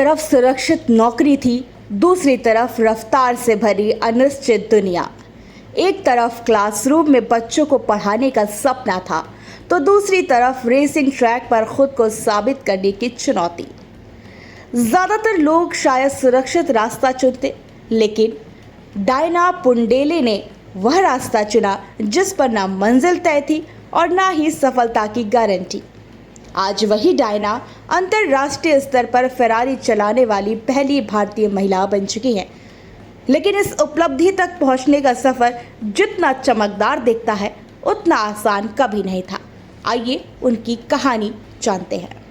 तरफ सुरक्षित नौकरी थी, दूसरी तरफ रफ्तार से भरी अनिश्चित दुनिया। एक तरफ क्लासरूम में बच्चों को पढ़ाने का सपना था, तो दूसरी तरफ रेसिंग ट्रैक पर खुद को साबित करने की चुनौती। ज़्यादातर लोग शायद सुरक्षित रास्ता चुनते, लेकिन डायना पुंडेले ने वह रास्ता चुना जिस पर ना मंजिल तय थी और ना ही सफलता की गारंटी। आज वही डायना अंतर्राष्ट्रीय स्तर पर फेरारी चलाने वाली पहली भारतीय महिला बन चुकी है। लेकिन इस उपलब्धि तक पहुंचने का सफ़र जितना चमकदार दिखता है, उतना आसान कभी नहीं था। आइए उनकी कहानी जानते हैं।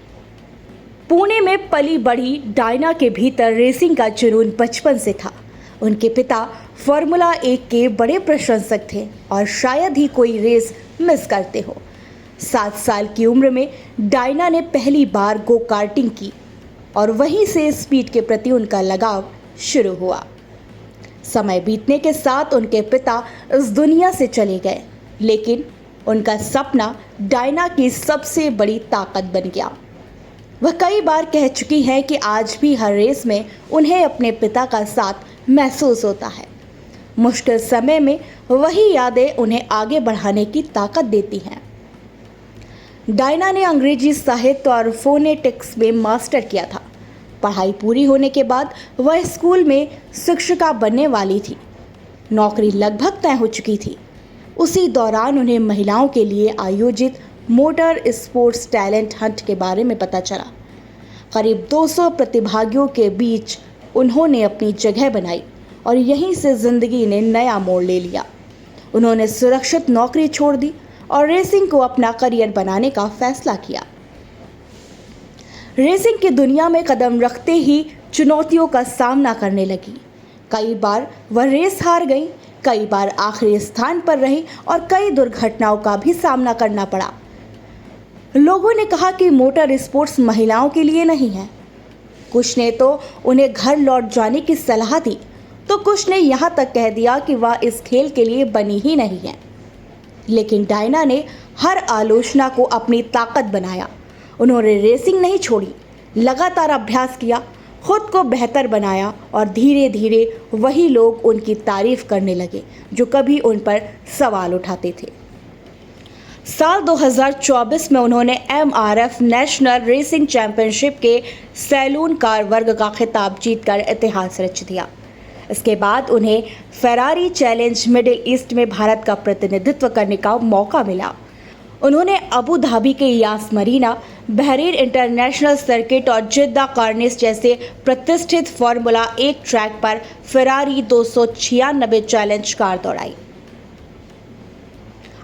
पुणे में पली बड़ी डायना के भीतर रेसिंग का जुनून बचपन से था। उनके पिता फार्मूला 1 के बड़े प्रशंसक थे और शायद ही कोई रेस मिस करते हो। 7 साल की उम्र में डायना ने पहली बार गो कार्टिंग की और वहीं से स्पीड के प्रति उनका लगाव शुरू हुआ। समय बीतने के साथ उनके पिता इस दुनिया से चले गए, लेकिन उनका सपना डायना की सबसे बड़ी ताकत बन गया। वह कई बार कह चुकी है कि आज भी हर रेस में उन्हें अपने पिता का साथ महसूस होता है। मुश्किल समय में वही यादें उन्हें आगे बढ़ाने की ताकत देती हैं। डायना ने अंग्रेजी साहित्य और फोनेटिक्स में मास्टर किया था। पढ़ाई पूरी होने के बाद वह स्कूल में शिक्षिका बनने वाली थी। नौकरी लगभग तय हो चुकी थी। उसी दौरान उन्हें महिलाओं के लिए आयोजित मोटर स्पोर्ट्स टैलेंट हंट के बारे में पता चला। करीब 200 प्रतिभागियों के बीच उन्होंने अपनी जगह बनाई और यहीं से ज़िंदगी ने नया मोड़ ले लिया। उन्होंने सुरक्षित नौकरी छोड़ दी और रेसिंग को अपना करियर बनाने का फैसला किया। रेसिंग की दुनिया में कदम रखते ही चुनौतियों का सामना करने लगी। कई बार वह रेस हार गई, कई बार आखिरी स्थान पर रही और कई दुर्घटनाओं का भी सामना करना पड़ा। लोगों ने कहा कि मोटर स्पोर्ट्स महिलाओं के लिए नहीं है। कुछ ने तो उन्हें घर लौट जाने की सलाह दी, तो कुछ ने यहाँ तक कह दिया कि वह इस खेल के लिए बनी ही नहीं है। लेकिन डायना ने हर आलोचना को अपनी ताकत बनाया। उन्होंने रेसिंग नहीं छोड़ी, लगातार अभ्यास किया, खुद को बेहतर बनाया और धीरे धीरे वही लोग उनकी तारीफ करने लगे जो कभी उन पर सवाल उठाते थे। साल 2024 में उन्होंने MRF नेशनल रेसिंग चैंपियनशिप के सैलून कार वर्ग का खिताब जीतकर इतिहास रच दिया। इसके बाद उन्हें फेरारी चैलेंज मिडिल ईस्ट में भारत का प्रतिनिधित्व करने का मौका मिला। उन्होंने अबू धाबी के यास मरीना, बहरीन इंटरनेशनल सर्किट और जिद्दा कार्निस जैसे प्रतिष्ठित फार्मूला 1 ट्रैक पर फेरारी 296 चैलेंज कार दौड़ाई।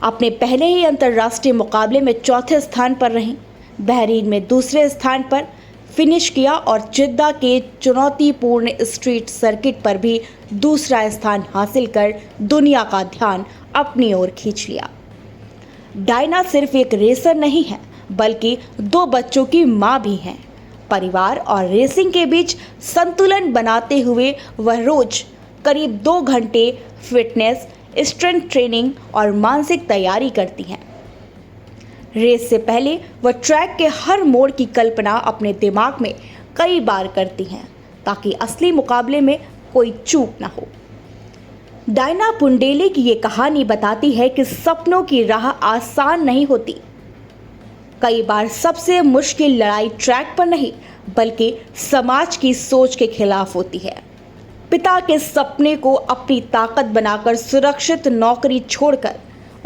अपने पहले ही अंतर्राष्ट्रीय मुकाबले में चौथे स्थान पर रहीं, बहरीन में दूसरे स्थान पर फिनिश किया और जिद्दा के चुनौतीपूर्ण स्ट्रीट सर्किट पर भी दूसरा स्थान हासिल कर दुनिया का ध्यान अपनी ओर खींच लिया। डायना सिर्फ एक रेसर नहीं है, बल्कि 2 बच्चों की मां भी हैं। परिवार और रेसिंग के बीच संतुलन बनाते हुए वह रोज करीब 2 घंटे फिटनेस, स्ट्रेंथ ट्रेनिंग और मानसिक तैयारी करती हैं। रेस से पहले वह ट्रैक के हर मोड़ की कल्पना अपने दिमाग में कई बार करती हैं, ताकि असली मुकाबले में कोई चूक ना हो। डायना पुंडेले की ये कहानी बताती है कि सपनों की राह आसान नहीं होती। कई बार सबसे मुश्किल लड़ाई ट्रैक पर नहीं, बल्कि समाज की सोच के खिलाफ होती है। पिता के सपने को अपनी ताकत बनाकर सुरक्षित नौकरी छोड़कर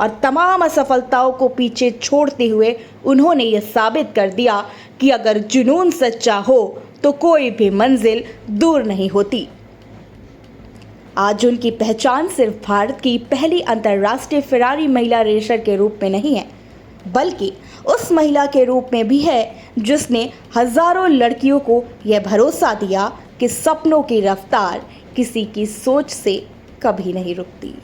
और तमाम असफलताओं को पीछे छोड़ते हुए उन्होंने ये साबित कर दिया कि अगर जुनून सच्चा हो तो कोई भी मंजिल दूर नहीं होती। आज उनकी पहचान सिर्फ भारत की पहली अंतर्राष्ट्रीय फेरारी महिला रेसर के रूप में नहीं है, बल्कि उस महिला के रूप में भी है जिसने हजारों लड़कियों को यह भरोसा दिया कि सपनों की रफ्तार किसी की सोच से कभी नहीं रुकती।